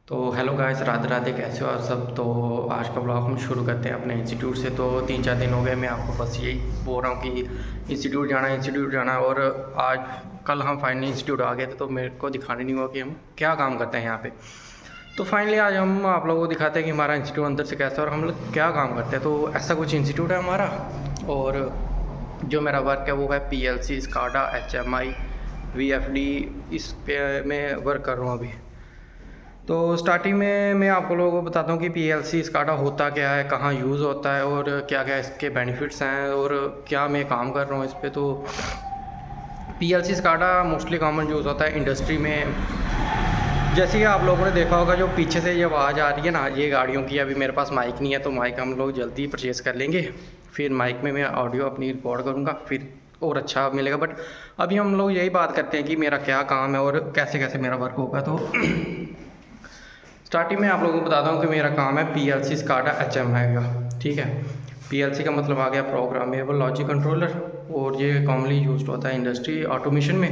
तो hello guys, Radhe Radhe, कैसे हो आप सब। तो आज का ब्लॉग हम शुरू करते हैं अपने इंस्टीट्यूट से। तो 3-4 दिन हो गए, मैं आपको बस यही बोल रहा हूँ कि इंस्टीट्यूट जाना। और आज कल हम फाइनली इंस्टीट्यूट आ गए थे, तो मेरे को दिखाने नहीं हुआ कि हम क्या काम करते हैं यहाँ पे। तो फाइनली आज हम आप लोगों को दिखाते हैं कि हमारा इंस्टीट्यूट अंदर से कैसा है और हम लोग क्या काम करते हैं। तो ऐसा कुछ इंस्टीट्यूट है हमारा। और जो मेरा वर्क है वो है PLC, SCADA, HMI, VFD, इस पे मैं वर्क कर रहा हूँ अभी। तो स्टार्टिंग में मैं आप लोगों को बताता हूँ कि PLC SCADA होता क्या है, कहाँ यूज़ होता है और क्या क्या इसके बेनिफिट्स हैं और क्या मैं काम कर रहा हूँ इस पे। तो PLC SCADA mostly common use होता है इंडस्ट्री में। जैसे कि आप लोगों ने देखा होगा, जो पीछे से ये आवाज़ आ रही है ना, ये गाड़ियों की। अभी मेरे पास माइक नहीं है, तो माइक हम लोग जल्दी परचेज़ कर लेंगे। फिर माइक में मैं ऑडियो अपनी रिकॉर्ड करूँगा, फिर और अच्छा मिलेगा। बट अभी हम लोग यही बात करते हैं कि मेरा क्या काम है और कैसे कैसे मेरा वर्क होगा। तो स्टार्टिंग में आप लोगों को बताता हूँ कि मेरा काम है PLC SCADA HMI का। ठीक है, PLC का मतलब आ गया प्रोग्रामेबल लॉजिक कंट्रोलर, और ये कॉमनली यूज होता है इंडस्ट्री ऑटोमेशन में।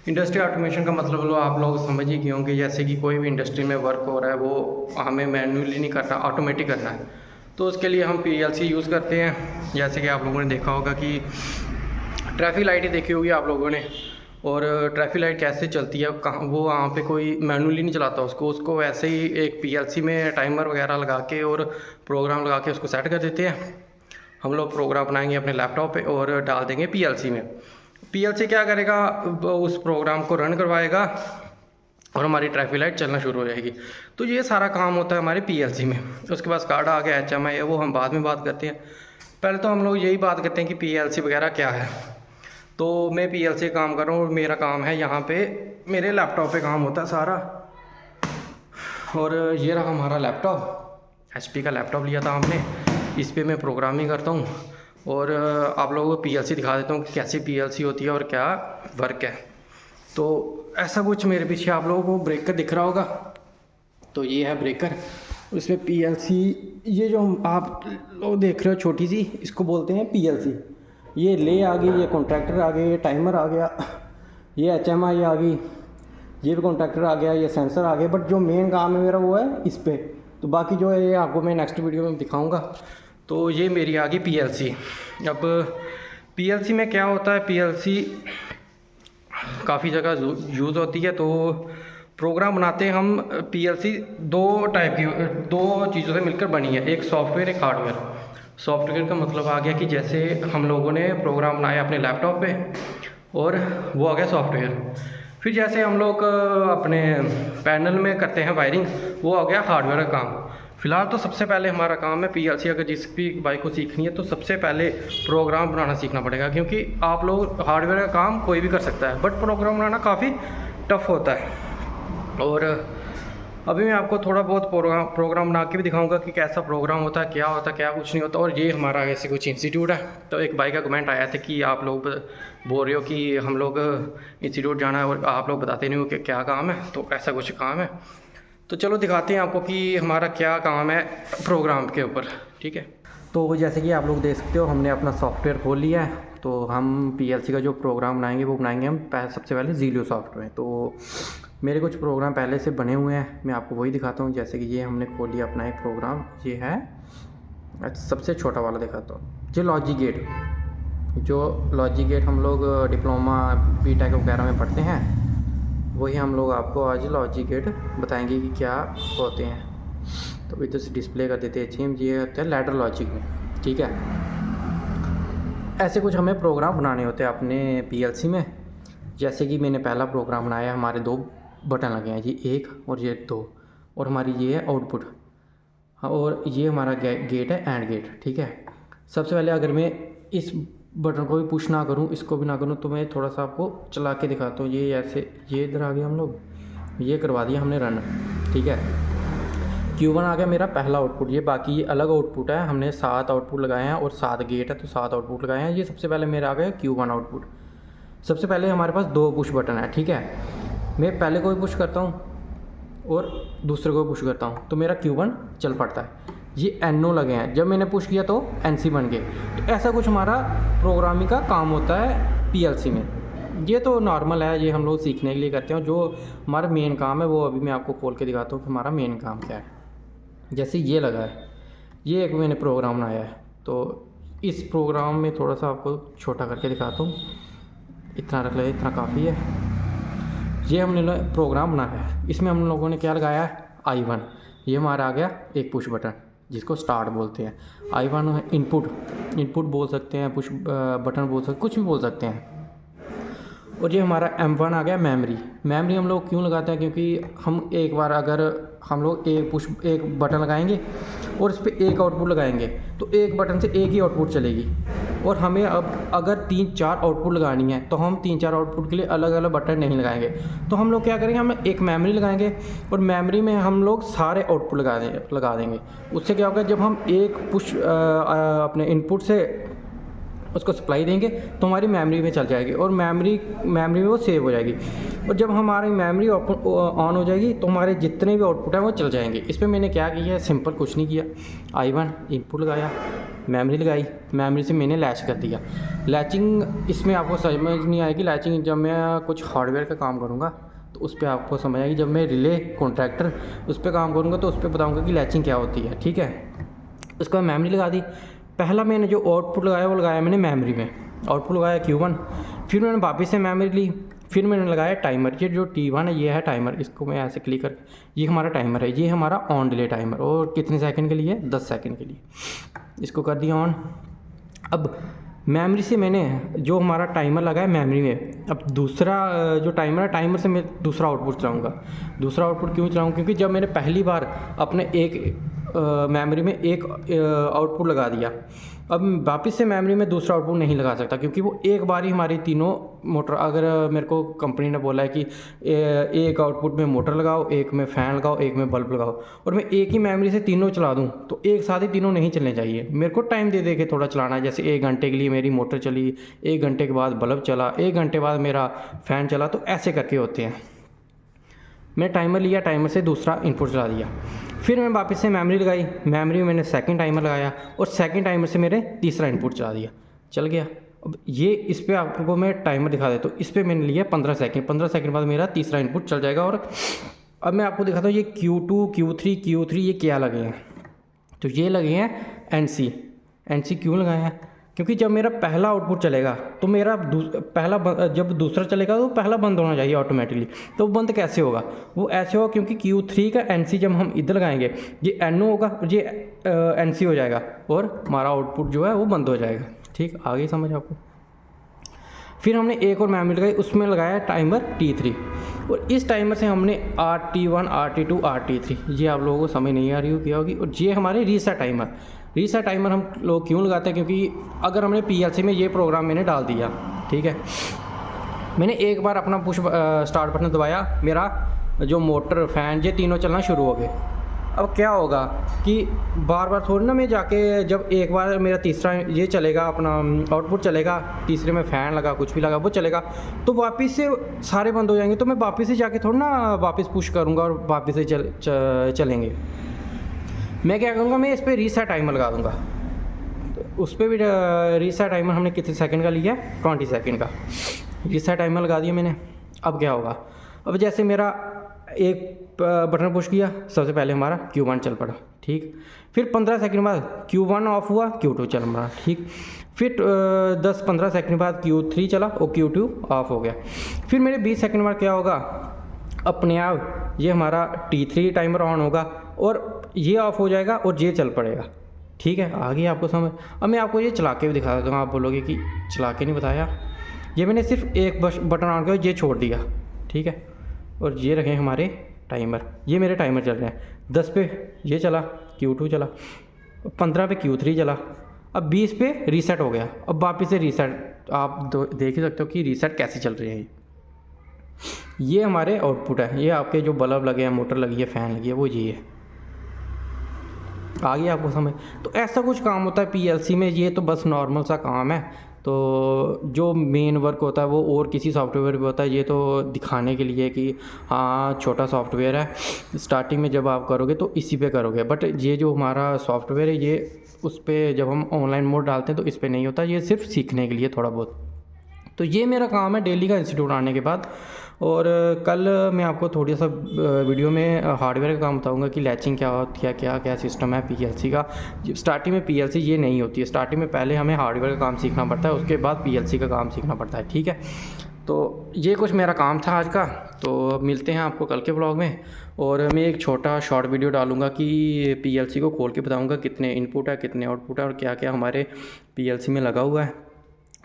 इंडस्ट्री ऑटोमेशन का मतलब लो आप लोग समझ ही गए होंगे, जैसे कि कोई भी इंडस्ट्री में वर्क हो रहा है वो हमें मैन्युअली नहीं करना, ऑटोमेटिक करना है। तो उसके लिए हम PLC यूज़ करते हैं। जैसे कि आप लोगों ने देखा होगा कि ट्रैफिक लाइटें देखी होगी आप लोगों ने, और ट्रैफिक लाइट कैसे चलती है, कहाँ वो वहाँ पे कोई मैनुअली नहीं चलाता उसको वैसे ही एक PLC में टाइमर वगैरह लगा के और प्रोग्राम लगा के उसको सेट कर देते हैं। हम लोग प्रोग्राम बनाएंगे अपने लैपटॉप पे और डाल देंगे PLC में। PLC क्या करेगा, उस प्रोग्राम को रन करवाएगा और हमारी ट्रैफिक लाइट चलना शुरू हो जाएगी। तो ये सारा काम होता है हमारे PLC में। उसके बाद SCADA आ गया, HMI है, वो हम बाद में बात करते हैं। पहले तो हम लोग यही बात करते हैं कि PLC वगैरह क्या है। तो मैं PLC काम कर रहा हूँ और मेरा काम है यहाँ पे, मेरे लैपटॉप पे काम होता है सारा। और ये रहा हमारा लैपटॉप, HP का लैपटॉप लिया था हमने, इस पे मैं प्रोग्रामिंग करता हूँ। और आप लोगों को PLC दिखा देता हूँ कि कैसी PLC होती है और क्या वर्क है। तो ऐसा कुछ मेरे पीछे आप लोगों को ब्रेकर दिख रहा होगा, तो ये है ब्रेकर। उसमें PLC, ये जो आप लोग देख रहे हो छोटी सी, इसको बोलते हैं PLC। ये ले आ गई, ये कॉन्ट्रैक्टर आ गए, ये टाइमर आ गया, ये HMI आ गई, ये भी कॉन्ट्रैक्टर आ गया, ये सेंसर आ गया। बट जो मेन काम है मेरा वो है इस पे। तो बाकी जो है ये आपको मैं नेक्स्ट वीडियो में दिखाऊंगा। तो ये मेरी आ गई PLC। अब PLC में क्या होता है, PLC काफ़ी जगह यूज़ होती है। तो प्रोग्राम बनाते हैं हम। PLC दो टाइप की, दो चीज़ों से मिलकर बनी है, एक सॉफ्टवेयर, एक हार्डवेयर। सॉफ्टवेयर का मतलब आ गया कि जैसे हम लोगों ने प्रोग्राम बनाया अपने लैपटॉप पे, और वो आ गया सॉफ्टवेयर। फिर जैसे हम लोग अपने पैनल में करते हैं वायरिंग, वो आ गया हार्डवेयर का काम। फ़िलहाल तो सबसे पहले हमारा काम है PLC। अगर जिस भी बाइक को सीखनी है तो सबसे पहले प्रोग्राम बनाना सीखना पड़ेगा, क्योंकि आप लोग हार्डवेयर का काम कोई भी कर सकता है, बट प्रोग्राम बनाना काफ़ी टफ होता है। और अभी मैं आपको थोड़ा बहुत प्रोग्राम बना के भी दिखाऊंगा कि कैसा प्रोग्राम होता है, क्या क्या कुछ नहीं होता। और ये हमारा ऐसे कुछ इंस्टीट्यूट है। तो एक भाई का कमेंट आया था कि आप लोग बोल रहे हो कि हम लोग इंस्टीट्यूट जाना है और आप लोग बताते नहीं हो कि क्या काम है। तो ऐसा कुछ काम है। तो चलो दिखाते हैं आपको कि हमारा क्या काम है प्रोग्राम के ऊपर। ठीक है, तो जैसे कि आप लोग देख सकते हो, हमने अपना सॉफ्टवेयर खोल लिया है। तो हम PLC का जो प्रोग्राम बनाएंगे वो बनाएंगे हम सबसे पहले ज़ीलियो सॉफ्टवेयर। तो मेरे कुछ प्रोग्राम पहले से बने हुए हैं, मैं आपको वही दिखाता हूँ। जैसे कि ये हमने खोल लिया अपना एक प्रोग्राम, ये है सबसे छोटा वाला दिखाता हूँ, ये लॉजिक गेट। जो लॉजिक गेट हम लोग डिप्लोमा BTech वगैरह में पढ़ते हैं, वही हम लोग आपको आज लॉजिक गेट बताएंगे कि क्या होते हैं। तो इधर से डिस्प्ले कर देते हैं चेंज, ये होता है लैडर लॉजिक में। ठीक है, ऐसे कुछ हमें प्रोग्राम बनाने होते हैं अपने PLC में। जैसे कि मैंने पहला प्रोग्राम बनाया, हमारे दो बटन लगे हैं, ये एक और ये दो, और हमारी ये है आउटपुट। हाँ, और ये हमारा गेट है, एंड गेट। ठीक है, सबसे पहले अगर मैं इस बटन को भी पुश ना करूं, इसको भी ना करूं, तो मैं थोड़ा सा आपको चला के दिखाता हूँ। ये ऐसे, ये इधर आ गया, हम लोग ये करवा दिया हमने रन। ठीक है, Q1 आ गया मेरा पहला आउटपुट। ये बाकी ये अलग आउटपुट है, हमने 7 आउटपुट लगाए हैं और 7 गेट है, तो 7 आउटपुट लगाए हैं। ये सबसे पहले मेरा आ गया Q1 आउटपुट। सबसे पहले हमारे पास 2 पुश बटन है। ठीक है, मैं पहले को भी पुश करता हूँ और दूसरे को भी पुश करता हूँ, तो मेरा Q1 चल पड़ता है। ये NO लगे हैं, जब मैंने पुश किया तो NC बन गए। तो ऐसा कुछ हमारा प्रोग्रामिंग का काम होता है PLC में। ये तो नॉर्मल है, ये हम लोग सीखने के लिए करते हैं। जो हमारा मेन काम है वो अभी मैं आपको खोल के दिखाता हूँ कि हमारा मेन काम क्या है। जैसे ये लगा है, ये एक मैंने प्रोग्राम बनाया है, तो इस प्रोग्राम में थोड़ा सा आपको छोटा करके दिखाता हूँ। इतना रख ले, इतना काफ़ी है। ये हमने प्रोग्राम बनाया है, इसमें हम लोगों ने क्या लगाया है, I1। ये हमारा आ गया एक पुश बटन जिसको स्टार्ट बोलते हैं। I1 इनपुट बोल सकते हैं, पुश बटन बोल सकते, कुछ भी बोल सकते हैं। और ये हमारा M1 आ गया मेमोरी हम लोग क्यों लगाते हैं, क्योंकि हम एक बार अगर हम लोग एक बटन लगाएंगे और इस पर एक आउटपुट लगाएंगे तो एक बटन से एक ही आउटपुट चलेगी। और हमें अब अगर 3-4 आउटपुट लगानी है तो हम 3-4 आउटपुट के लिए अलग अलग बटन नहीं लगाएंगे। तो हम लोग क्या करेंगे, हम एक मेमोरी लगाएंगे और मेमोरी में हम लोग सारे आउटपुट लगा देंगे। उससे क्या होगा, जब हम एक पुश अपने इनपुट से उसको सप्लाई देंगे तो हमारी मेमोरी में चल जाएगी और मेमोरी में वो सेव हो जाएगी। और जब हमारी मेमोरी ऑन हो जाएगी तो हमारे जितने भी आउटपुट हैं वो चल जाएंगे। इस पर मैंने क्या किया है, सिंपल कुछ नहीं किया। I1 इनपुट लगाया, मेमोरी लगाई, मेमोरी से मैंने लैच कर दिया। लैचिंग इसमें आपको समझ नहीं आएगी, लैचिंग जब मैं कुछ हार्डवेयर का काम करूँगा तो उस पर आपको समझ आएगी। जब मैं रिले कॉन्ट्रैक्टर उस पर काम करूँगा तो उस पर बताऊँगा कि लैचिंग क्या होती है, ठीक है। उसके बाद मेमोरी लगा दी। पहला मैंने जो आउटपुट लगाया वो लगाया मैंने मेमोरी में, आउटपुट लगाया Q1। फिर मैंने वापस से मेमोरी ली, फिर मैंने लगाया टाइमर। ये जो T1 है ये है टाइमर, इसको मैं ऐसे क्लिक कर, ये हमारा टाइमर है, ये हमारा ऑन डिले टाइमर। और कितने सेकंड के लिए, 10 सेकंड के लिए। इसको कर दिया ऑन। अब मेमोरी से मैंने जो हमारा टाइमर लगा है मेमोरी में, अब दूसरा जो टाइमर है, टाइमर से मैं दूसरा आउटपुट चलाऊँगा। दूसरा आउटपुट क्यों चलाऊँ, क्योंकि जब मैंने पहली बार अपने एक मेमोरी में एक आउटपुट लगा दिया, अब वापस से मेमोरी में दूसरा आउटपुट नहीं लगा सकता, क्योंकि वो एक बार ही हमारी तीनों मोटर, अगर मेरे को कंपनी ने बोला है कि एक आउटपुट में मोटर लगाओ, एक में फ़ैन लगाओ, एक में बल्ब लगाओ, और मैं एक ही मेमोरी से तीनों चला दूं तो एक साथ ही तीनों नहीं चलने चाहिए। मेरे को टाइम दे के थोड़ा चलाना है। जैसे 1 घंटे के लिए मेरी मोटर चली, 1 घंटे के बाद बल्ब चला, 1 घंटे बाद मेरा फ़ैन चला, तो ऐसे करके होते हैं। मैं टाइमर लिया, टाइमर से दूसरा इनपुट चला दिया। फिर मैं वापस से मेमोरी लगाई, मेमोरी में मैंने सेकंड टाइमर लगाया और सेकंड टाइमर से मेरे तीसरा इनपुट चला दिया, चल गया। अब ये इस पर आपको मैं टाइमर दिखा देता हूँ। इस पर मैंने लिया 15 सेकंड, 15 सेकंड बाद मेरा तीसरा इनपुट चल जाएगा। और अब मैं आपको दिखाता हूँ ये Q2, Q3 ये क्या लगे हैं। तो ये लगे हैं NC क्यों लगाए हैं, क्योंकि जब मेरा पहला आउटपुट चलेगा तो मेरा जब दूसरा चलेगा तो पहला बंद होना चाहिए ऑटोमेटिकली। तो वो बंद कैसे होगा, वो ऐसे होगा क्योंकि Q3 का NC जब हम इधर लगाएंगे ये NO होगा, ये NC हो जाएगा और हमारा आउटपुट जो है वो बंद हो जाएगा। ठीक, आगे समझ आपको। फिर हमने एक और मेमोरी लगाई, उसमें लगाया टाइमर T3 और इस टाइमर से हमने RT1, RT2, RT3, ये आप लोगों को समझ नहीं आ रही हो क्या होगी। और ये हमारे रीसेट टाइमर हम लोग क्यों लगाते हैं, क्योंकि अगर हमने PLC में ये प्रोग्राम मैंने डाल दिया, ठीक है, मैंने एक बार अपना पुश स्टार्ट बटन दबाया, मेरा जो मोटर फ़ैन ये तीनों चलना शुरू हो गए। अब क्या होगा कि बार बार थोड़ी ना मैं जाके, जब एक बार मेरा तीसरा ये चलेगा, अपना आउटपुट चलेगा, तीसरे में फ़ैन लगा, कुछ भी लगा, वो चलेगा, तो वापस से सारे बंद हो जाएंगे। तो मैं वापस से जाके थोड़ा ना वापस पुश करूँगा और वापस से चलेंगे। मैं क्या करूँगा, मैं इस पर रीसेट टाइमर लगा दूँगा। तो उस पर भी रीसेट टाइमर हमने कितने सेकंड का लिया, 20 सेकंड का रीसेट टाइमर लगा दिया मैंने। अब क्या होगा, अब जैसे मेरा एक बटन पुश किया, सबसे पहले हमारा Q1 चल पड़ा, ठीक। फिर 15 सेकंड बाद Q1 ऑफ हुआ, Q2 चल पड़ा, ठीक। फिर 10-15 सेकंड बाद Q3 चला और Q2 ऑफ हो गया। फिर मेरे 20 सेकंड बाद क्या होगा, अपने आप ये हमारा T3 टाइमर ऑन होगा और ये ऑफ हो जाएगा और ये चल पड़ेगा, ठीक है। आगे आपको समझ। अब मैं आपको ये चला के भी दिखा देता हूँ। आप बोलोगे कि चला के नहीं बताया, ये मैंने सिर्फ एक बटन ऑन किया, ये छोड़ दिया, ठीक है। और ये रखे हमारे टाइमर, ये मेरे टाइमर चल रहे हैं। 10 पे ये चला, Q2 चला, 15 पे Q3 चला, अब 20 पे रीसेट हो गया। अब वापस से रीसेट, आप देख ही सकते हो कि रीसेट कैसे चल रही है। ये हमारे आउटपुट है, ये आपके जो बल्ब लगे हैं, मोटर लगी है, फ़ैन लगी है, वो ये है। आगे आपको समझ। तो ऐसा कुछ काम होता है PLC में, ये तो बस नॉर्मल सा काम है। तो जो मेन वर्क होता है वो और किसी सॉफ्टवेयर पे होता है। ये तो दिखाने के लिए कि हाँ छोटा सॉफ्टवेयर है, स्टार्टिंग में जब आप करोगे तो इसी पे करोगे। बट ये जो हमारा सॉफ्टवेयर है ये उस पर जब हम ऑनलाइन मोड डालते हैं तो इस पर नहीं होता, ये सिर्फ सीखने के लिए थोड़ा बहुत। तो ये मेरा काम है डेली का इंस्टीट्यूट आने के बाद। और कल मैं आपको थोड़ी सा वीडियो में हार्डवेयर का काम बताऊंगा कि लैचिंग क्या होती है, क्या क्या सिस्टम है पीएलसी का। स्टार्टिंग में पीएलसी ये नहीं होती है, स्टार्टिंग में पहले हमें हार्डवेयर का काम सीखना पड़ता है, उसके बाद पीएलसी का काम सीखना पड़ता है, ठीक है। तो ये कुछ मेरा काम था आज का। तो मिलते हैं आपको कल के व्लॉग में। और मैं एक छोटा शॉर्ट वीडियो डालूंगा कि पीएलसी को खोल के बताऊंगा कितने इनपुट है, कितने आउटपुट है और क्या क्या हमारे पीएलसी में लगा हुआ है।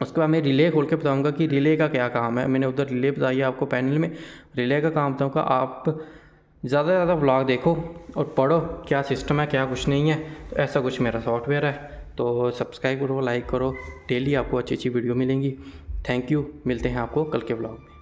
उसके बाद मैं रिले खोल के बताऊंगा कि रिले का क्या काम है। मैंने उधर रिले बताई है आपको पैनल में, रिले का काम बताऊंगा। आप ज़्यादा से ज़्यादा व्लॉग देखो और पढ़ो क्या सिस्टम है, क्या कुछ नहीं है। तो ऐसा कुछ मेरा सॉफ्टवेयर है। तो सब्सक्राइब करो, लाइक करो, डेली आपको अच्छी अच्छी वीडियो मिलेंगी। थैंक यू, मिलते हैं आपको कल के व्लॉग में।